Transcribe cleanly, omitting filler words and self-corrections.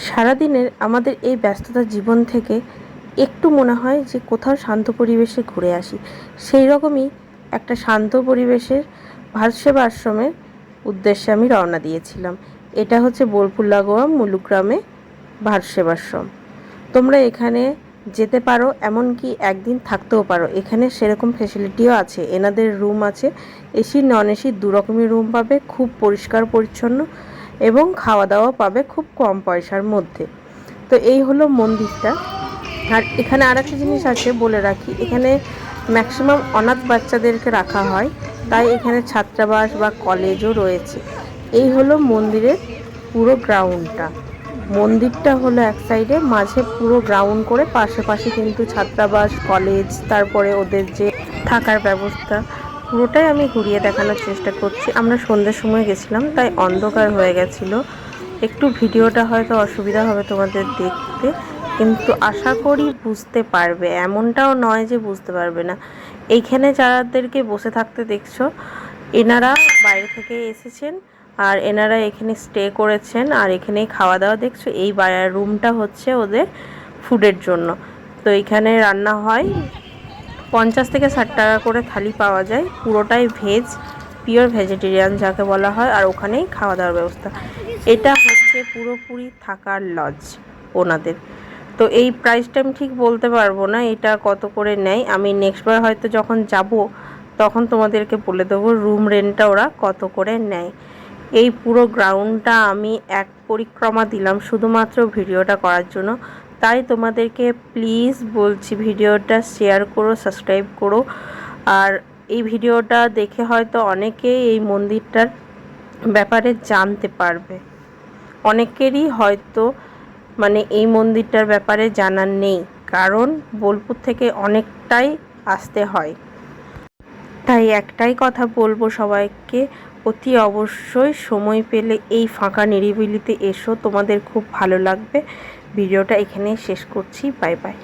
সারাদিনের আমাদের এই ব্যস্ততার জীবন থেকে একটু মনে হয় যে কোথাও শান্ত পরিবেশে ঘুরে আসি। সেই রকমই একটা শান্ত পরিবেশের ভারতসেবা আশ্রমের উদ্দেশ্যে আমি রওনা দিয়েছিলাম। এটা হচ্ছে বোলপুর লাগোয়া মুলুগ্রামে ভারতসেবাশ্রম। তোমরা এখানে যেতে পারো, এমনকি একদিন থাকতেও পারো। এখানে সেরকম ফেসিলিটিও আছে, এনাদের রুম আছে, এসি নন এসি দু রকমের রুম পাবে, খুব পরিষ্কার পরিচ্ছন্ন এবং খাওয়া দাওয়া পাবে খুব কম পয়সার মধ্যে। তো এই হলো মন্দিরটা। আর এখানে আর একটা জিনিস আছে বলে রাখি, এখানে ম্যাক্সিমাম অনাথ বাচ্চাদেরকে রাখা হয়, তাই এখানে ছাত্রাবাস বা কলেজও রয়েছে। এই হলো মন্দিরের পুরো গ্রাউন্ডটা। মন্দিরটা হলো এক সাইডে, মাঝে পুরো গ্রাউন্ড করে পাশে পাশে কিন্তু ছাত্রাবাস, কলেজ, তারপরে ওদের যে থাকার ব্যবস্থা, পুরোটাই আমি ঘুরিয়ে দেখানোর চেষ্টা করছি। আমরা সন্ধ্যের সময় গেছিলাম, তাই অন্ধকার হয়ে গেছিলো, একটু ভিডিওটা হয়তো অসুবিধা হবে তোমাদের দেখতে, কিন্তু আশা করি বুঝতে পারবে। এমনটাও নয় যে বুঝতে পারবে না। এইখানে যাদেরকে বসে থাকতে দেখছো, এনারা বাইরে থেকে এসেছেন আর এনারা এখানে স্টে করেছেন, আর এখানেই খাওয়া দাওয়া দেখছো। এই রুমটা হচ্ছে ওদের ফুডের জন্য। তো এখানে রান্না হয়, 50 থেকে 60 টাকা করে থালি পাওয়া যায়, পুরোটাই ভেজ, পিওর ভেজিটেরিয়ান যাকে বলা হয়। আর ওখানেই খাওয়া দাওয়ার ব্যবস্থা। এটা হচ্ছে পুরোপুরি থাকার লজ ওনাদের। তো এই প্রাইসটা আমি ঠিক বলতে পারবো না এটা কত করে নেয়। আমি নেক্সটবার হয়তো যখন যাব তখন তোমাদেরকে বলে দেবো রুম রেন্টটা ওরা কত করে নেয়। এই পুরো গ্রাউন্ডটা আমি এক পরিক্রমা দিলাম শুধুমাত্র ভিডিওটা করার জন্য। তাই তোমাদেরকে প্লিজ বলছি, ভিডিওটা শেয়ার করো, সাবস্ক্রাইব করো। আর এই ভিডিওটা দেখে হয়তো অনেকেই এই মন্দিরটার ব্যাপারে জানতে পারবে। অনেকেরই হয়তো এই মন্দিরটার ব্যাপারে জানা নেই, কারণ বোলপুর থেকে অনেকটাই আসতে হয়। তাই একটাই কথা বলবো সবাইকে, অতি অবশ্যই সময় পেলে এই ফাঁকা নিরিবিলিতে এসো, তোমাদের খুব ভালো লাগবে। ভিডিওটা এখানেই শেষ করছি। Bye bye.